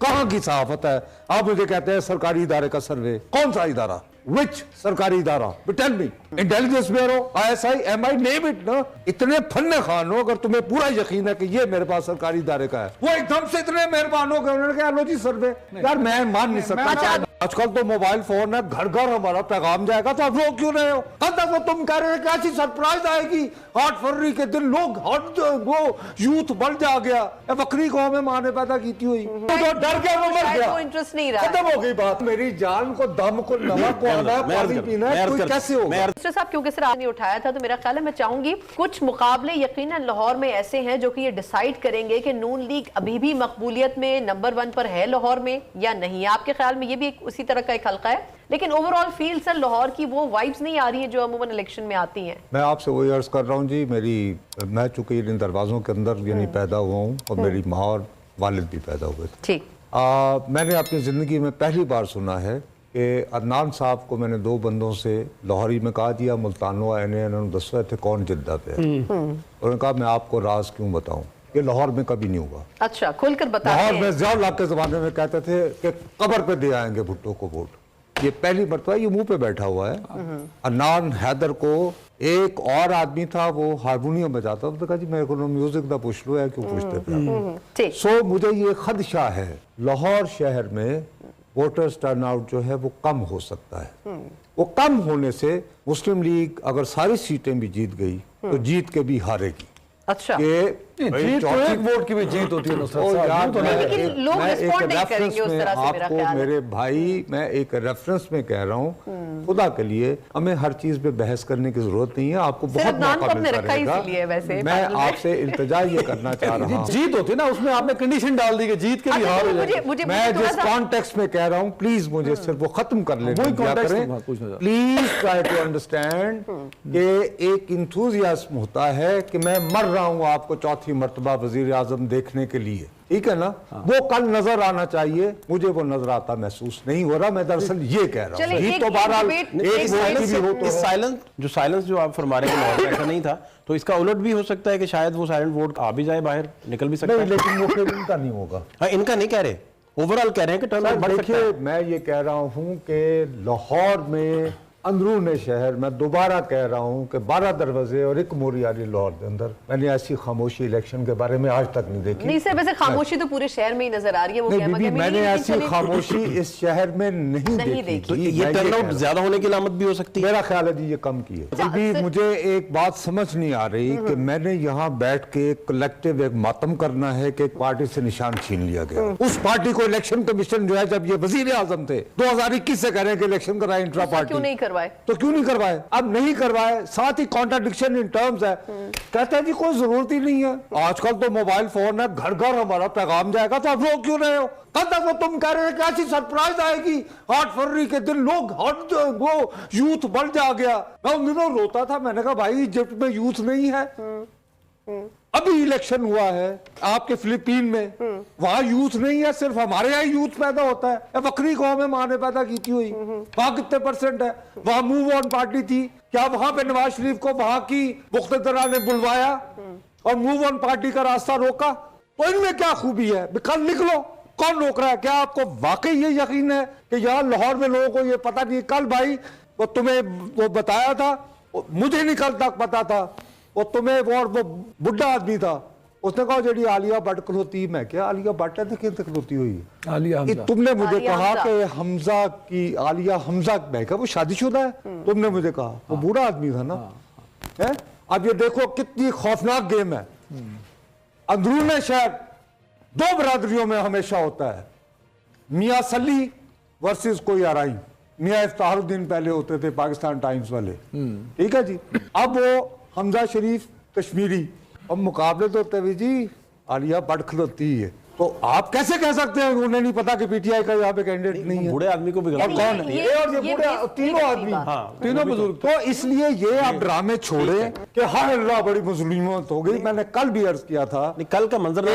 कहाँ की सहाफत है? आप मुझे कहते हैं सरकारी इदारे का सर्वे, कौन सा इदारा? विच सरकारी इदारा? Tell me. Intelligence bureau, ISI, MI, name it ना। इतने फन्ने खान हो, अगर तुम्हें पूरा यकीन है कि ये मेरे पास सरकारी इदारे का है, वो एकदम से इतने मेहरबान हो गए, उन्होंने कहा लो जी सर्वे। यार मैं मान नहीं सकता। आजकल तो मोबाइल फोन है, घर घर हमारा पैगाम जाएगा, तो आप रो क्यों रहे हो? तो तुम कह रहे हैं कैसी सरप्राइज आएगी 8 फरवरी के दिन, लोग वो यूथ बढ़ जा गया, बकरी को हमें माँ ने पैदा की थी हुई, तो डर गया, वो मर गया, इंटरेस्ट नहीं रहा, खत्म हो गई बात। मेरी जान को, दम को, नमक को आना, पानी पीना है, कोई कैसे होगा? मिनिस्टर साहब क्योंकि सर आपने उठाया था, तो मेरा ख्याल है मैं चाहूंगी कुछ मुकाबले यकीनन लाहौर में ऐसे हैं जो कि ये डिसाइड करेंगे कि नून लीग अभी भी मकबूलियत में नंबर 1 पर है लाहौर में या नहीं। आपके ख्याल में ये भी उसी तरह का एक हल्का है, लेकिन ओवरऑल फील सर लाहौर की वो वाइब्स नहीं आ रही है जो अमूमन इलेक्शन में आती हैं। मैं आपसे वही अर्ज कर रहा हूँ जी, मैं चूंकि इन दरवाजों के अंदर यानी पैदा हुआ हूँ और मेरी माँ और वालिद भी पैदा हुए थे। ठीक, मैंने अपनी ज़िंदगी में पहली बार सुना है कि अदनान साहब को मैंने 2 बंदों से लाहौरी में कहा दिया, मुल्तानो इन्होंने दसवा थे कौन जिद्दा पे है। उन्होंने कहा मैं आपको राज क्यों बताऊं, ये लाहौर में कभी नहीं हुआ। अच्छा, खुलकर बताते हैं। लाहौर में ज़ियाउल हक के ज़माने में कहते थे कि कब्र पे दे आएंगे भुट्टो को वोट। ये पहली मरतबा ये मुंह पे बैठा हुआ है। अदनान हैदर को एक और आदमी था, वो हारमोनियम बजाता था, तो कहा जी मेरे को म्यूजिक दा पूछ लो है, क्यों पूछते थे? सो मुझे ये खदशा है लाहौर शहर में वोटर्स टर्नआउट जो है वो कम हो सकता है। वो कम होने से मुस्लिम लीग अगर सारी सीटें भी जीत गई तो जीत के भी हारेगी। अच्छा, जीत तो एक वोट की भी जीत होती है नुसरत साहब, लेकिन लोग रिस्पॉन्ड नहीं करेंगे उस तरह से, मेरा ख्याल है। मेरे भाई, मैं एक रेफरेंस में कह रहा हूँ, खुदा के लिए हमें हर चीज पे बहस करने की जरूरत नहीं है। आपको बहुत मौका मिलता रहेगा। मैं आपसे इल्तिजा ये करना चाह रहा हूँ, जीत होती है ना, उसमें आपने कंडीशन डाल दी कि जीत के भी हार हो जाए। मैं जिस कॉन्टेक्स्ट में कह रहा हूँ, प्लीज मुझे सिर्फ वो खत्म कर लेने करें। प्लीज ट्राई टू अंडरस्टैंड कि एक इंथुजियाज्म होता है कि मैं मर रहा हूँ आपको चौथी मर्तबा वजीर आजम देखने के लिए, ठीक है ना? वो कल नजर आना चाहिए, मुझे वो नजर आता महसूस नहीं हो रहा। मैं दरअसल ये कह रहा हूँ, ये तो बहरहाल जो साइलेंस जो आप फरमा रहे हैं कि ऐसा नहीं था, तो इसका उलट भी हो सकता है कि शायद वो साइलेंट वोट आ भी जाए, बाहर निकल भी सकता है। लेकिन वो फिर इनका नहीं होगा। हाँ, इनका नहीं कह रहे, ओवरऑल कह रहे हैं कि टर्नआउट बढ़ सकता है। मैं ये कह रहा हूँ कि लाहौर में अंदरून शहर, मैं दोबारा कह रहा हूँ कि 12 दरवाजे और एक मोरियाली लाहौर के अंदर मैंने ऐसी खामोशी इलेक्शन के बारे में आज तक नहीं देखी। नहीं सर, वैसे खामोशी तो पूरे शहर में ही नजर आ रही है। वो नहीं, मैंने ऐसी खामोशी इस शहर में नहीं देखी। तो ये टर्नआउट ज्यादा होने की अलामत भी हो सकती है। मेरा ख्याल है जी ये कम की है। अभी मुझे एक बात समझ नहीं आ रही कि मैंने यहाँ बैठ के कलेक्टिव एक मातम करना है कि एक पार्टी से निशान छीन लिया गया। उस पार्टी को इलेक्शन कमीशन जो है, जब ये वजीर आजम थे 2021 से कह रहे हैं कि इलेक्शन कराए इंट्रा पार्टी, क्यों नहीं करवाए? तो क्यों नहीं करवाए? अब नहीं करवाए, साथ ही कॉन्ट्राडिक्शन इन टर्म्स है। कहते हैं जी कोई जरूरत ही नहीं है, आजकल तो मोबाइल फोन है, घर घर हमारा पैगाम जाएगा, तो आप रो क्यों रहे हो? तो तुम कह रहे हैं कैसी सरप्राइज आएगी 8 फरवरी के दिन, लोग वो यूथ बढ़ जा गया। मैं उन दिनों रोता था, मैंने कहा भाई इजिप्ट में यूथ नहीं है, अभी इलेक्शन हुआ है आपके फिलीपीन में, वहां यूथ नहीं है, सिर्फ हमारे यहाँ यूथ पैदा होता है। बकरी को हमें माँ ने पैदा की थी हुई, वहां कितने % है? वहां मूव ऑन पार्टी थी, क्या वहां पे नवाज शरीफ को वहां की मुख्तदरा ने बुलवाया और मूव ऑन पार्टी का रास्ता रोका? तो इनमें क्या खूबी है? कल निकलो, कौन रोक रहा है? क्या आपको वाकई ये यकीन है कि यार लाहौर में लोगों को ये पता नहीं? कल भाई वो तुम्हें वो बताया था, मुझे नहीं कल तक पता था, वो तुम्हें वो बुढ़ा आदमी था, उसने कहा जी आलिया भट्ट खलोती। मैं क्या आलिया भट्ट है, देखिए खलोती हुई है। तुमने मुझे कहा कि हमजा की आलिया, हमजा मैं क्या वो शादीशुदा है? तुमने मुझे कहा वो बूढ़ा आदमी था ना। है अब ये देखो कितनी खौफनाक गेम है। अंदरून शहर 2 बरादरियों में हमेशा होता है, मियाँ सली वर्सेस कोई आराई। मियाँ इफ्तारुद्दीन पहले होते थे पाकिस्तान टाइम्स वाले, ठीक है जी। अब वो हमजा शरीफ कश्मीरी, अब मुकाबले तो तभी जी आलिया भट्ट खलोती है। तो आप कैसे कह सकते हैं उन्हें नहीं पता कि पीटीआई का यहाँ पे कैंडिडेट नहीं है? बूढ़े आदमी को भी और कौन है ये और ये बूढ़े तीनों आदमी, तीनों बुजुर्ग। तो इसलिए ये आप ड्रामे छोड़े कि हाय अल्लाह बड़ी मुस्लिमत हो गई। मैंने कल भी अर्ज किया था, कल का मंजर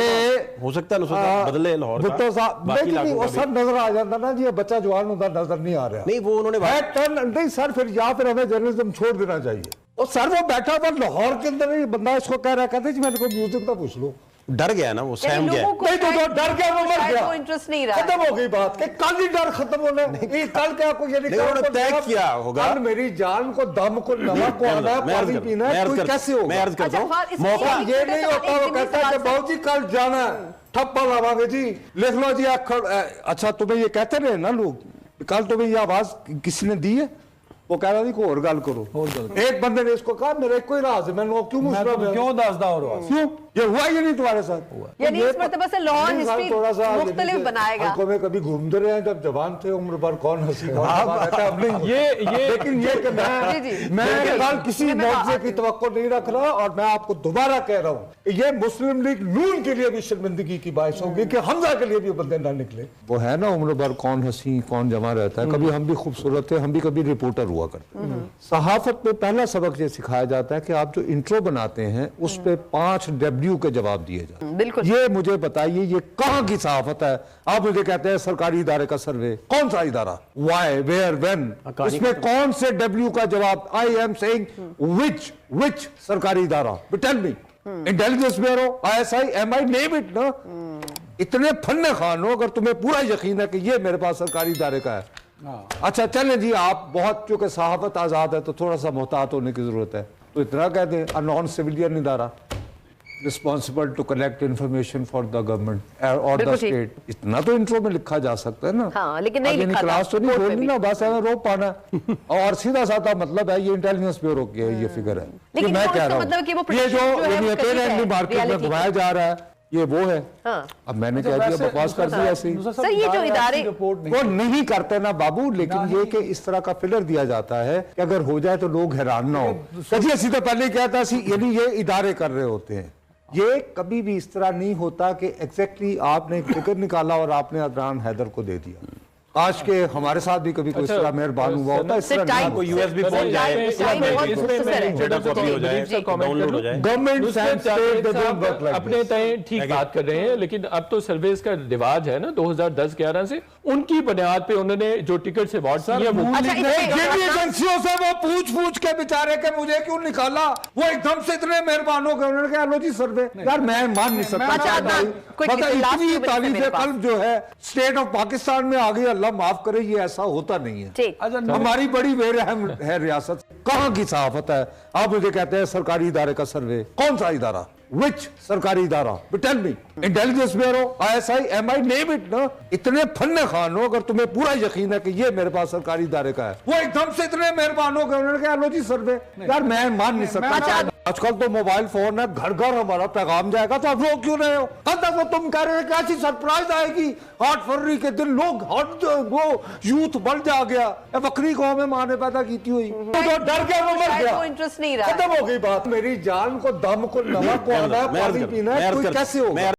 हो सकता है बदले लाहौर का, भुट्टो साहब सब नजर आ जाता ना जी, बच्चा जवान होता नजर नहीं आ रहा। नहीं वो उन्होंने नहीं सर, फिर या फिर हमें जर्नलिज्म छोड़ देना चाहिए। और सर वो बैठा हुआ लाहौर के अंदर, बंदा इसको कह रहा, कहते जी मेरे को म्यूजिक का पूछ लो, डर गया ना वो, सहम गया। लोगों को नहीं तो डर गया, वो मर शायद गया, वो इंटरेस्ट नहीं रहा खत्म हो गई बात कि कल ही डर खत्म होना है। ये कल क्या कोई ये नहीं, उन्होंने तय किया होगा। कल मेरी जान को, दम को, नमक को आना है, पानी पीना है, कोई कैसे होगा? मैं अर्ज करता अच्छा, हूँ, इसमें मौका ये नहीं होता, वो कहता है कि बाबू जी कल जाना है, ठप्पा लगावे जी, लिख लो जी अच्छा तुम्हें ये कहते रहे ना लोग, कल तुम्हें ये आवाज किसी ने दी है? वो कह रहा थी को और गल करो, एक बंदे ने इसको कहा मेरा कोई राज है, मैंने वो क्यों मुश्किल क्यों दसदा और क्यों ये हुआ ही नहीं तुम्हारे साथ? यानी इस मर्तबा से लाहौर हिस्ट्री थोड़ा सा मुख्तलिफ बनाएगा। आंखों में कभी घूमते रहे हैं जब जवान थे, उम्र भर कौन हंसी कौन रहता है, अब नहीं ये लेकिन ये कि मैं फिलहाल किसी मौके की तवक्को नहीं रख रहा, और मैं आपको दोबारा कह रहा हूँ ये मुस्लिम लीग नून के लिए भी शर्मिंदगी की बाइस होगी कि हमजा के लिए भी बंदे ना निकले। वो है ना उम्र भर कौन हंसी कौन जमा रहता है, कभी हम भी खूबसूरत थे, हम भी कभी रिपोर्टर हुआ करते। सहाफत में पहला सबक ये सिखाया जाता है कि आप जो इंट्रो बनाते हैं उस पे 5 W के जवाब दिए जाते हैं। बिल्कुल। ये मुझे बताइए ये कहां की सहाफत है? आप मुझे कहते हैं सरकारी इदारे का सर्वे, कौन सा इदारा, वाई, वेयर, व्हेन, इसमें कौन से W का जवाब? आई एम सेइंग विच सरकारी इदारा, tell me, intelligence bureau, ISI, MI, name it ना। इतने फन्ने खान हो अगर तुम्हें पूरा यकीन है कि ये मेरे पास सरकारी इदारे का है। अच्छा चलें जी, आप बहुत चूंकि सहाफत आजाद है तो थोड़ा सा मोहतात होने की जरूरत है, तो इतना कह दें अ नॉन सिविलियन इदारा responsible to collect information for the government और द स्टेट, इतना तो इंट्रो में लिखा जा सकता है ना। हाँ, लेकिन नहीं लिखा था, क्लास तो नहीं कोर्ट में छोड़नी भी। ना, बस है रोक पाना और सीधा साधा मतलब है ये इंटेलिजेंस ब्यूरो की ये फिगर है। लेकिन मैं वो कह इसका रहा हूं, मतलब कि वो ये जो prediction जो है वो कहीं है, मार्केट में reality घुमाया जा रहा है ये वो है। हाँ। अब मैंने कह दिया बकवास कर दी ऐसी, सर ये जो इदारे वो नहीं करते ना बाबू, लेकिन ये कि इस तरह का फिलर दिया जाता है कि अगर हो जाए तो लोग हैरान ना हो। कभी ऐसी तो पहले कहता सी यानी ये इदारे कर रहे होते हैं, ये कभी भी इस तरह नहीं होता कि एग्जैक्टली आपने एक फिगर निकाला और आपने अदनान हैदर को दे दिया। आज के हमारे साथ भी कभी कोई इस तरह मेहरबान हुआ होता है, इस तरह नहीं कोई USB पहुंच जाए, गवर्नमेंट अपने तय ठीक बात कर रहे हैं, लेकिन अब तो सर्विस का रिवाज है ना 2010-11 से, उनकी बुनियाद पे उन्होंने जो टिकट से अवार्ड किया वो एजेंसियों से वो पूछ के बेचारे के मुझे क्यों निकाला, वो एकदम से इतने मेहरबान हो गए, उन्होंने कहा लो जी सर्वे, यार मैं मान नहीं सकता। इतनी तारीफ कल्ब जो है स्टेट ऑफ पाकिस्तान में आ गई, अल्लाह माफ करे, ये ऐसा होता नहीं है। हमारी बड़ी बेरहम है रियासत, कहां की सहाफत है? आप मुझे कहते हैं सरकारी इदारे का सर्वे, कौन सा इदारा, विच सरकारी इदारा, tell me, intelligence bureau, ISI, MI, name it ना। इतने फन्ने खान हो अगर तुम्हें पूरा यकीन है कि ये मेरे पास सरकारी इदारे का है, वो एकदम से इतने मेहरबान हो गए, उन्होंने कहा लो जी सर्वे, यार मैं मान नहीं सकता। आजकल तो मोबाइल फोन है, घर घर हमारा पैगाम जाएगा, तो आप रो क्यों रहे हो? कल तक वो तुम कह रहे हैं कैसी सरप्राइज आएगी 8 फरवरी के दिन, लोग वो यूथ बढ़ जा गया, बकरी कौम में माँ ने पैदा की थी हुई, तो डर गया, वो मर गया, इंटरेस्ट नहीं रहा। खत्म हो गई बात। मेरी जान को, दम को, नमक को आना है, पानी पीना है, कोई कैसे होगा?